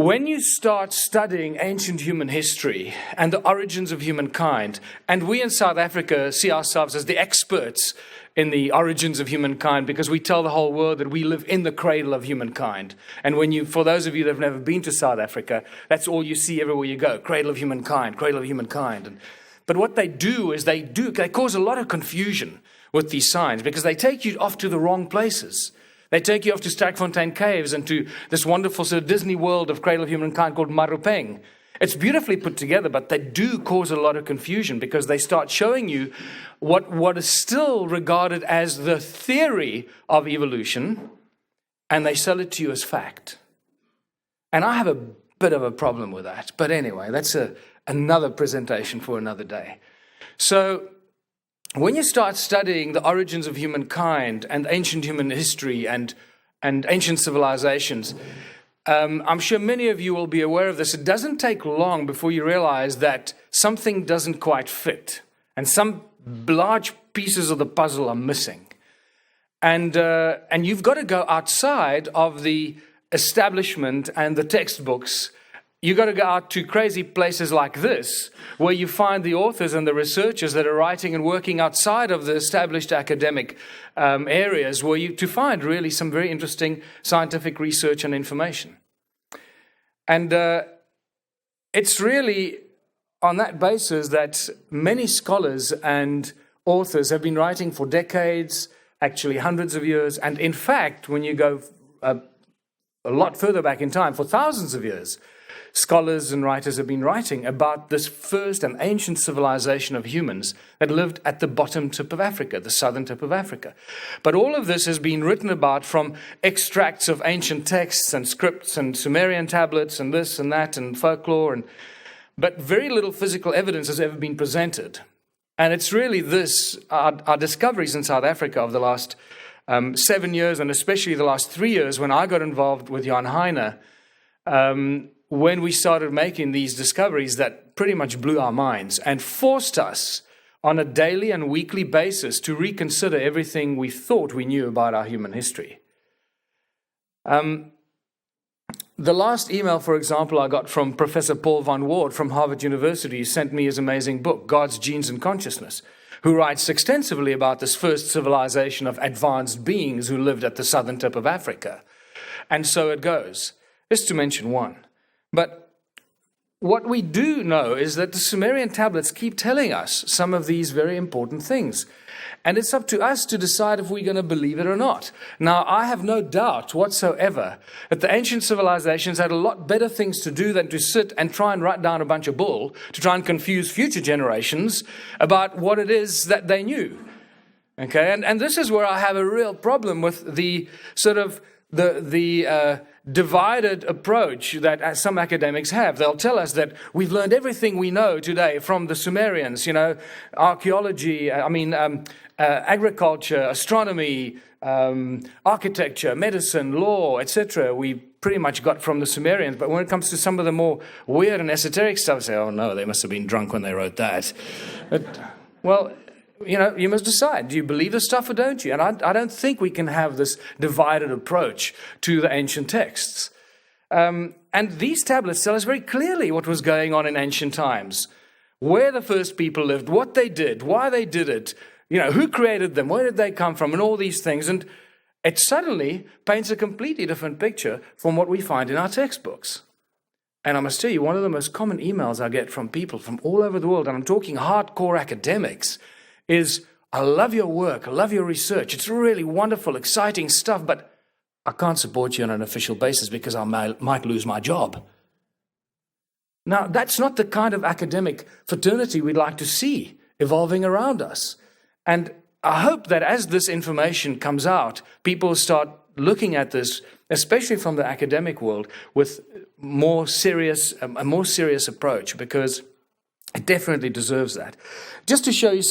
When you start studying ancient human history and the origins of humankind, and we in South Africa see ourselves as the experts in the origins of humankind because we tell the whole world that we live in the cradle of humankind. And for those of you that have never been to South Africa, that's all you see everywhere you go, cradle of humankind, cradle of humankind. But what they do is they cause a lot of confusion with these signs because they take you off to the wrong places. They take you off to Sterkfontein Caves and to this wonderful sort of Disney world of cradle of humankind called Marupeng. It's beautifully put together, but they do cause a lot of confusion because they start showing you what is still regarded as the theory of evolution, and they sell it to you as fact. And I have a bit of a problem with that. But anyway, that's another presentation for another day. So when you start studying the origins of humankind and ancient human history and ancient civilizations, I'm sure many of you will be aware of this. It doesn't take long before you realize that something doesn't quite fit and some large pieces of the puzzle are missing. And you've got to go outside of the establishment and the textbooks. You've got to go out to crazy places like this, where you find the authors and the researchers that are writing and working outside of the established academic areas, to find really some very interesting scientific research and information. And it's really on that basis that many scholars and authors have been writing for decades, actually hundreds of years, and in fact, when you go a lot further back in time, for thousands of years, scholars and writers have been writing about this first and ancient civilization of humans that lived at the bottom tip of Africa, the southern tip of Africa. But all of this has been written about from extracts of ancient texts and scripts and Sumerian tablets and this and that and folklore, but very little physical evidence has ever been presented. And it's really our discoveries in South Africa of the last 7 years, and especially the last 3 years when I got involved with Jan Heine, when we started making these discoveries that pretty much blew our minds and forced us on a daily and weekly basis to reconsider everything we thought we knew about our human history. The last email, for example, I got from Professor Paul Van Ward from Harvard University, who sent me his amazing book, God's Genes and Consciousness, who writes extensively about this first civilization of advanced beings who lived at the southern tip of Africa. And so it goes, just to mention one. But what we do know is that the Sumerian tablets keep telling us some of these very important things. And it's up to us to decide if we're going to believe it or not. Now, I have no doubt whatsoever that the ancient civilizations had a lot better things to do than to sit and try and write down a bunch of bull to try and confuse future generations about what it is that they knew. Okay, and this is where I have a real problem with the sort of the divided approach that some academics have. They'll tell us that we've learned everything we know today from the Sumerians, archaeology, agriculture, astronomy, architecture, medicine, law, etc. We pretty much got from the Sumerians. But when it comes to some of the more weird and esoteric stuff, say, oh no, they must have been drunk when they wrote that. But, well, you must decide. Do you believe this stuff or don't you? And I don't think we can have this divided approach to the ancient texts. And these tablets tell us very clearly what was going on in ancient times, where the first people lived, what they did, why they did it, who created them, where did they come from, and all these things. And it suddenly paints a completely different picture from what we find in our textbooks. And I must tell you, one of the most common emails I get from people from all over the world, and I'm talking hardcore academics, is, I love your work, I love your research, it's really wonderful, exciting stuff, but I can't support you on an official basis because I might lose my job. Now, that's not the kind of academic fraternity we'd like to see evolving around us. And I hope that as this information comes out, people start looking at this, especially from the academic world, with a more serious approach, because it definitely deserves that. Just to show you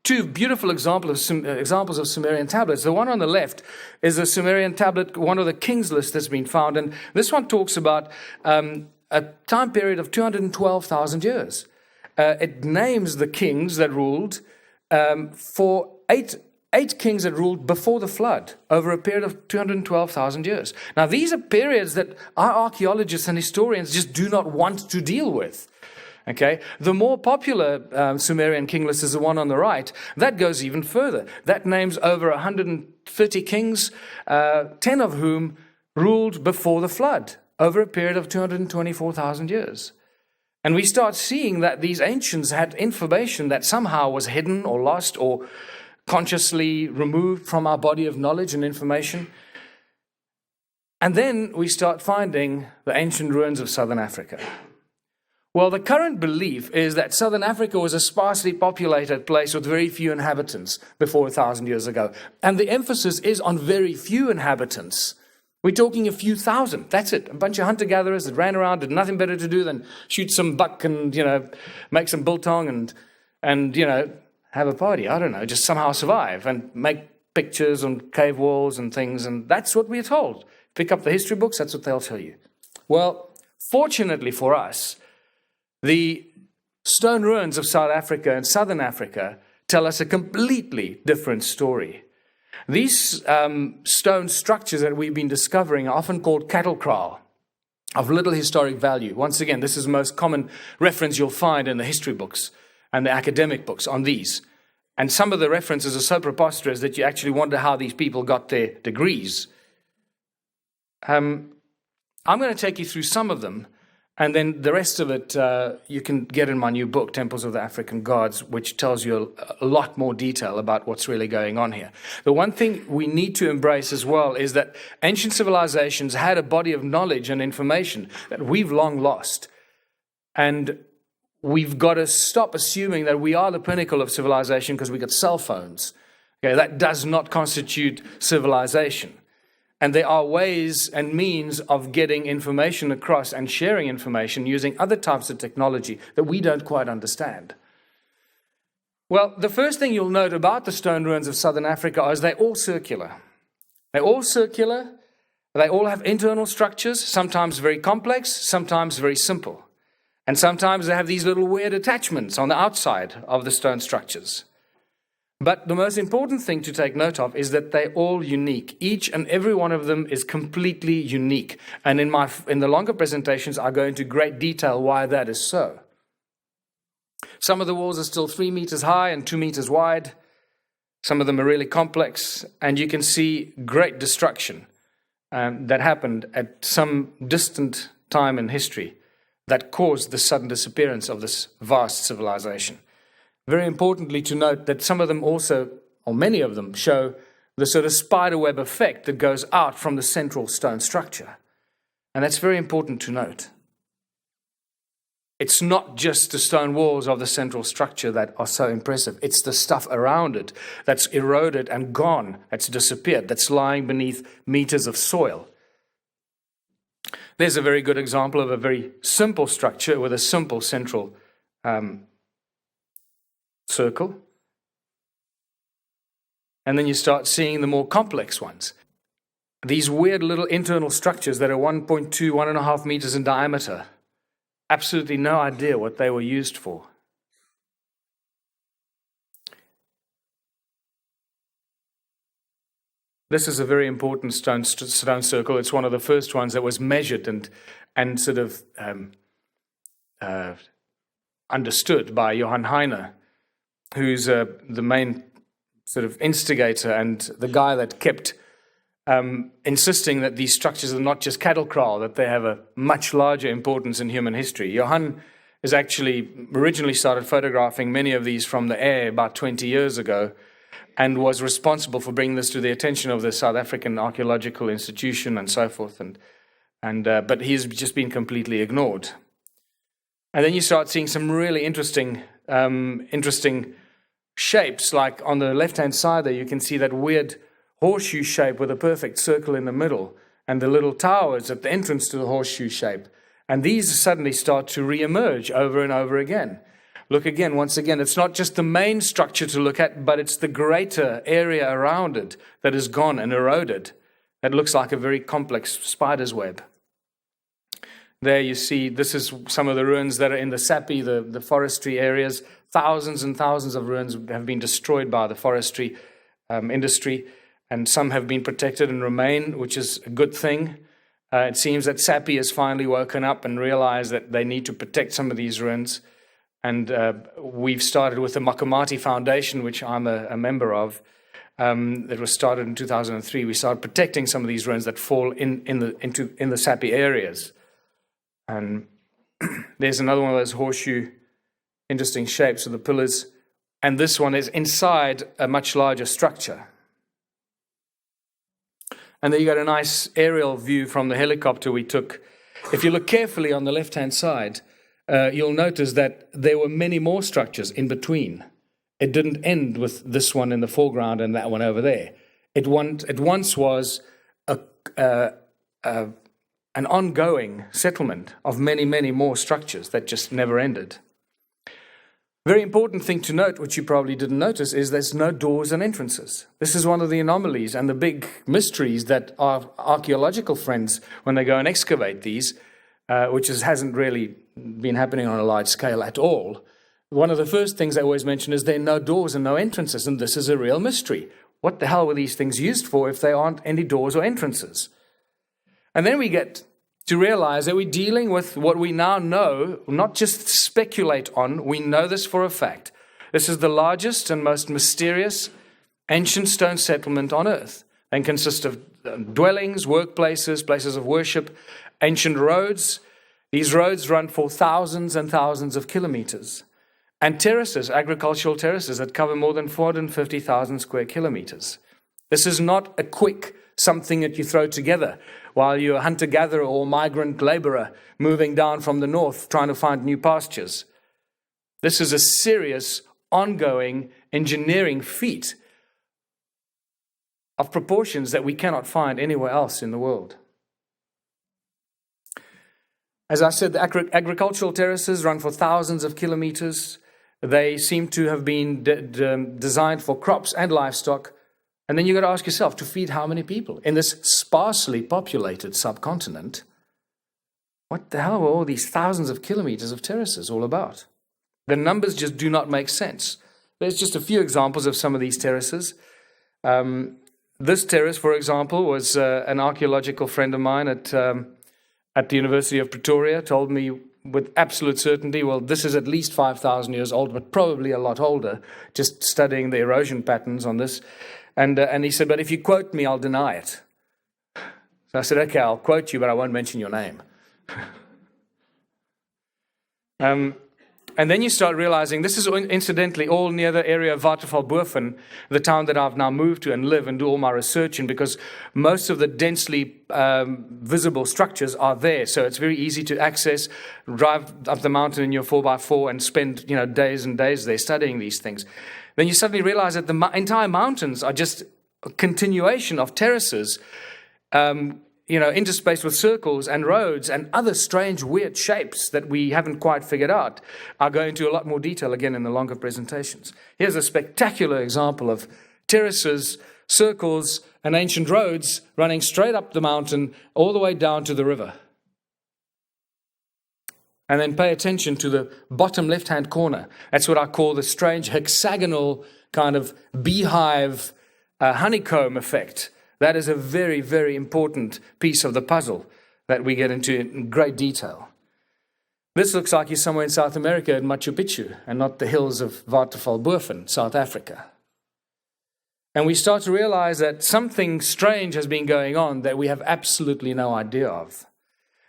two beautiful examples of Sumerian tablets. The one on the left is a Sumerian tablet, one of the kings list that's been found. And this one talks about a time period of 212,000 years. It names the kings that ruled for 8 kings that ruled before the flood over a period of 212,000 years. Now, these are periods that our archaeologists and historians just do not want to deal with. Okay, the more popular Sumerian king list is the one on the right. That goes even further. That names over 130 kings, 10 of whom ruled before the flood over a period of 224,000 years. And we start seeing that these ancients had information that somehow was hidden or lost or consciously removed from our body of knowledge and information. And then we start finding the ancient ruins of southern Africa. Well, the current belief is that southern Africa was a sparsely populated place with very few inhabitants before 1,000 years ago. And the emphasis is on very few inhabitants. We're talking a few thousand. That's it. A bunch of hunter-gatherers that ran around, did nothing better to do than shoot some buck and, make some biltong and have a party. I don't know, just somehow survive and make pictures on cave walls and things. And that's what we're told. Pick up the history books, that's what they'll tell you. Well, fortunately for us, the stone ruins of South Africa and southern Africa tell us a completely different story. These stone structures that we've been discovering are often called cattle kraal, of little historic value. Once again, this is the most common reference you'll find in the history books and the academic books on these. And some of the references are so preposterous that you actually wonder how these people got their degrees. I'm going to take you through some of them, and then the rest of it you can get in my new book, Temples of the African Gods, which tells you a lot more detail about what's really going on here. The one thing we need to embrace as well is that ancient civilizations had a body of knowledge and information that we've long lost. And we've got to stop assuming that we are the pinnacle of civilization because we got cell phones. Okay, that does not constitute civilization. And there are ways and means of getting information across and sharing information using other types of technology that we don't quite understand. Well, the first thing you'll note about the stone ruins of southern Africa is they're all circular. They're all circular. They all have internal structures, sometimes very complex, sometimes very simple. And sometimes they have these little weird attachments on the outside of the stone structures. But the most important thing to take note of is that they're all unique. Each and every one of them is completely unique. And in the longer presentations, I go into great detail why that is so. Some of the walls are still 3 meters high and 2 meters wide. Some of them are really complex. And you can see great destruction that happened at some distant time in history that caused the sudden disappearance of this vast civilization. Very importantly to note that some of them also, or many of them, show the sort of spiderweb effect that goes out from the central stone structure. And that's very important to note. It's not just the stone walls of the central structure that are so impressive. It's the stuff around it that's eroded and gone, that's disappeared, that's lying beneath meters of soil. There's a very good example of a very simple structure with a simple central circle. And then you start seeing the more complex ones. These weird little internal structures that are 1.2, 1.5 meters in diameter. Absolutely no idea what they were used for. This is a very important stone circle. It's one of the first ones that was measured and sort of understood by Johann Heine, who's the main sort of instigator and the guy that kept insisting that these structures are not just cattle kraal, that they have a much larger importance in human history. Johann has actually originally started photographing many of these from the air about 20 years ago and was responsible for bringing this to the attention of the South African Archaeological Institution and so forth. But he's just been completely ignored. And then you start seeing some really interesting shapes, like on the left-hand side there, you can see that weird horseshoe shape with a perfect circle in the middle, and the little towers at the entrance to the horseshoe shape. And these suddenly start to re-emerge over and over again. Look again, once again, it's not just the main structure to look at, but it's the greater area around it that is gone and eroded. That looks like a very complex spider's web. There you see, this is some of the ruins that are in the Sapi, the forestry areas. Thousands and thousands of ruins have been destroyed by the forestry industry, and some have been protected and remain, which is a good thing. It seems that SAPI has finally woken up and realized that they need to protect some of these ruins. And we've started with the Makamati Foundation, which I'm a member of. It was started in 2003. We started protecting some of these ruins that fall in the SAPI areas. And there's another one of those horseshoe, interesting shapes of the pillars. And this one is inside a much larger structure. And there you got a nice aerial view from the helicopter we took. If you look carefully on the left-hand side, you'll notice that there were many more structures in between. It didn't end with this one in the foreground and that one over there. It once was an ongoing settlement of many, many more structures that just never ended. Very important thing to note, which you probably didn't notice, is there's no doors and entrances. This is one of the anomalies and the big mysteries that our archaeological friends, when they go and excavate these, which hasn't really been happening on a large scale at all, one of the first things they always mention is there are no doors and no entrances, and this is a real mystery. What the hell were these things used for if there aren't any doors or entrances? And then we get to realize that we're dealing with what we now know, not just speculate on, we know this for a fact. This is the largest and most mysterious ancient stone settlement on earth, and consists of dwellings, workplaces, places of worship, ancient roads. These roads run for thousands and thousands of kilometers. And terraces, agricultural terraces that cover more than 450,000 square kilometers. This is not a quick something that you throw together while you're a hunter-gatherer or migrant laborer moving down from the north trying to find new pastures. This is a serious, ongoing engineering feat of proportions that we cannot find anywhere else in the world. As I said, the agricultural terraces run for thousands of kilometers. They seem to have been designed for crops and livestock. And then you've got to ask yourself, to feed how many people? In this sparsely populated subcontinent, what the hell were all these thousands of kilometers of terraces all about? The numbers just do not make sense. There's just a few examples of some of these terraces. This terrace, for example, was an archaeological friend of mine at the University of Pretoria told me with absolute certainty, well, this is at least 5,000 years old, but probably a lot older, just studying the erosion patterns on this. And he said, but if you quote me, I'll deny it. So I said, okay, I'll quote you, but I won't mention your name. And then you start realizing this is incidentally all near the area of Watervalboven, the town that I've now moved to and live and do all my research in, because most of the densely visible structures are there. So it's very easy to access, drive up the mountain in your 4x4 and spend days and days there studying these things. Then you suddenly realize that the entire mountains are just a continuation of terraces, interspaced with circles and roads and other strange, weird shapes that we haven't quite figured out. I'll go into a lot more detail again in the longer presentations. Here's a spectacular example of terraces, circles, and ancient roads running straight up the mountain all the way down to the river. And then pay attention to the bottom left-hand corner. That's what I call the strange hexagonal kind of beehive honeycomb effect. That is a very, very important piece of the puzzle that we get into in great detail. This looks like you're somewhere in South America in Machu Picchu and not the hills of Watervalboven, South Africa. And we start to realize that something strange has been going on that we have absolutely no idea of.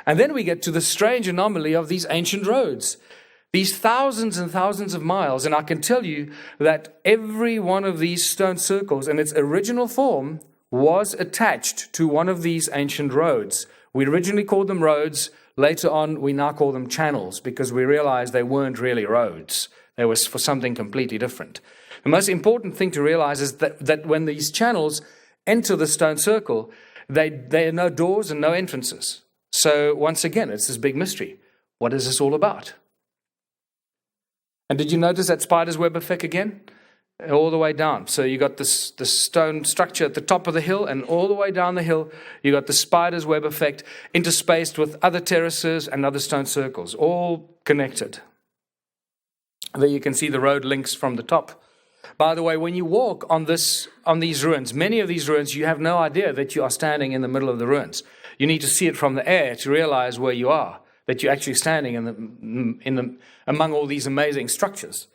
And then we get to the strange anomaly of these ancient roads. These thousands and thousands of miles, and I can tell you that every one of these stone circles in its original form was attached to one of these ancient roads. We originally called them roads. Later on, we now call them channels because we realized they weren't really roads. They were for something completely different. The most important thing to realize is that when these channels enter the stone circle, there are no doors and no entrances. So once again, it's this big mystery. What is this all about? And did you notice that spider's web effect again? All the way down. So you got this stone structure at the top of the hill, and all the way down the hill, you got the spider's web effect interspaced with other terraces and other stone circles, all connected. There you can see the road links from the top. By the way, when you walk on these ruins, many of these ruins, you have no idea that you are standing in the middle of the ruins. You need to see it from the air to realize where you are, that you're actually standing among all these amazing structures.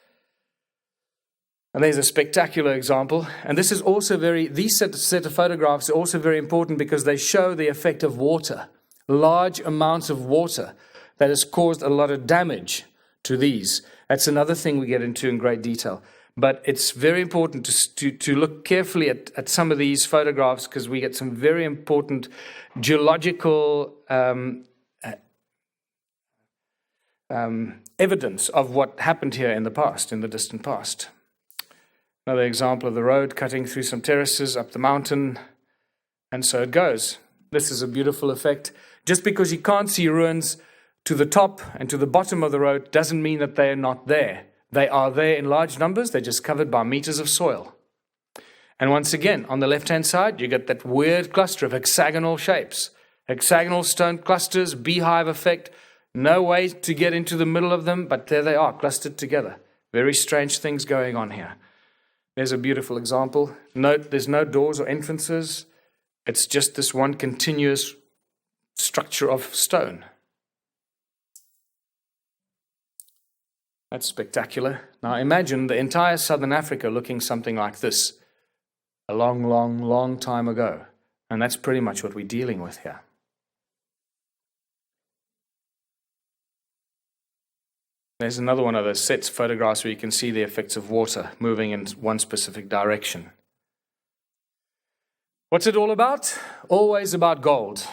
And there's a spectacular example. And this is also these set of photographs are also very important because they show the effect of water. Large amounts of water that has caused a lot of damage to these. That's another thing we get into in great detail. But it's very important to look carefully at some of these photographs because we get some very important geological evidence of what happened here in the past, in the distant past. Another example of the road cutting through some terraces up the mountain. And so it goes. This is a beautiful effect. Just because you can't see ruins to the top and to the bottom of the road doesn't mean that they are not there. They are there in large numbers. They're just covered by meters of soil. And once again, on the left-hand side, you get that weird cluster of hexagonal shapes. Hexagonal stone clusters, beehive effect. No way to get into the middle of them, but there they are, clustered together. Very strange things going on here. There's a beautiful example. Note, there's no doors or entrances. It's just this one continuous structure of stone. That's spectacular. Now imagine the entire southern Africa looking something like this a long, long, long time ago. And that's pretty much what we're dealing with here. There's another one of those sets of photographs where you can see the effects of water moving in one specific direction. What's it all about? Always about gold.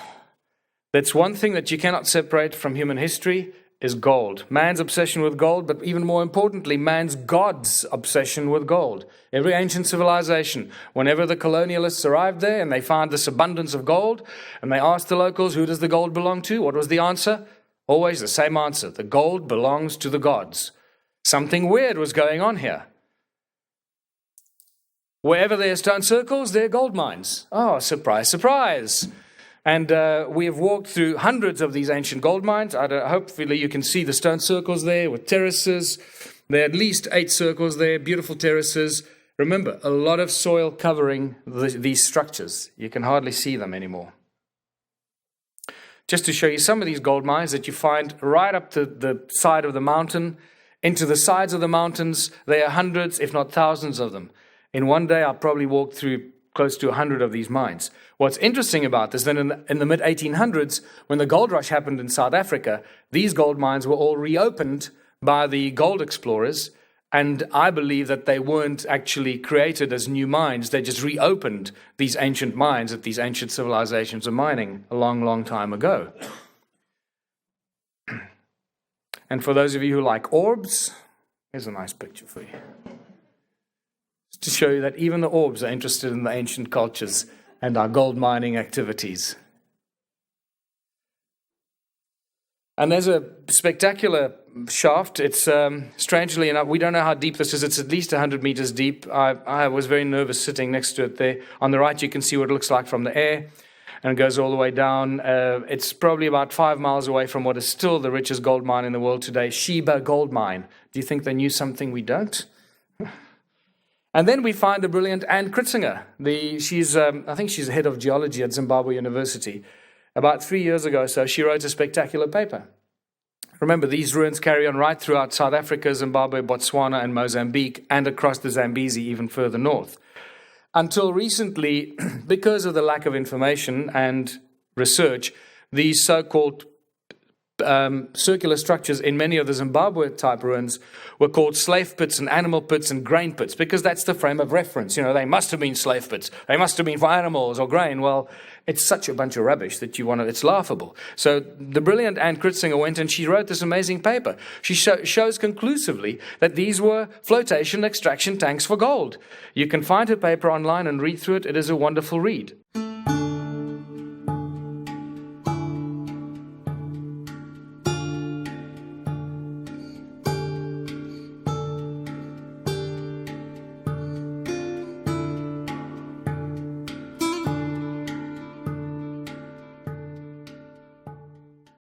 That's one thing that you cannot separate from human history is gold. Man's obsession with gold, but even more importantly, man's God's obsession with gold. Every ancient civilization, whenever the colonialists arrived there and they found this abundance of gold, and they asked the locals, who does the gold belong to? What was the answer? Always the same answer. The gold belongs to the gods. Something weird was going on here. Wherever there are stone circles, there are gold mines. Oh, surprise, surprise. And we have walked through hundreds of these ancient gold mines. Hopefully you can see the stone circles there with terraces. There are at least 8 circles there, beautiful terraces. Remember, a lot of soil covering these structures. You can hardly see them anymore. Just to show you some of these gold mines that you find right up to the side of the mountain, into the sides of the mountains, there are hundreds, if not thousands of them. In one day, I probably walked through close to 100 of these mines. What's interesting about this, then in the mid-1800s, when the gold rush happened in South Africa, these gold mines were all reopened by the gold explorers, and I believe that they weren't actually created as new mines. They just reopened these ancient mines that these ancient civilizations were mining a long, long time ago. And for those of you who like orbs, here's a nice picture for you. Just to show you that even the orbs are interested in the ancient cultures and our gold mining activities. And there's a spectacular shaft. It's strangely enough, we don't know how deep this is. It's at least 100 meters deep. I was very nervous sitting next to it there. On the right, you can see what it looks like from the air, and it goes all the way down. It's probably about 5 miles away from what is still the richest gold mine in the world today, Sheba Gold Mine. Do you think they knew something we don't? And then we find the brilliant Anne Kritzinger. I think she's head of geology at Zimbabwe University. About 3 years ago or so, she wrote a spectacular paper. Remember, these ruins carry on right throughout South Africa, Zimbabwe, Botswana, and Mozambique, and across the Zambezi even further north. Until recently, because of the lack of information and research, these so-called circular structures in many of the Zimbabwe-type ruins were called slave pits and animal pits and grain pits, because that's the frame of reference. You know, they must have been slave pits. They must have been for animals or grain. Well, it's such a bunch of rubbish that it's laughable. So the brilliant Anne Kritzinger went and she wrote this amazing paper. She shows conclusively that these were flotation extraction tanks for gold. You can find her paper online and read through it. It is a wonderful read.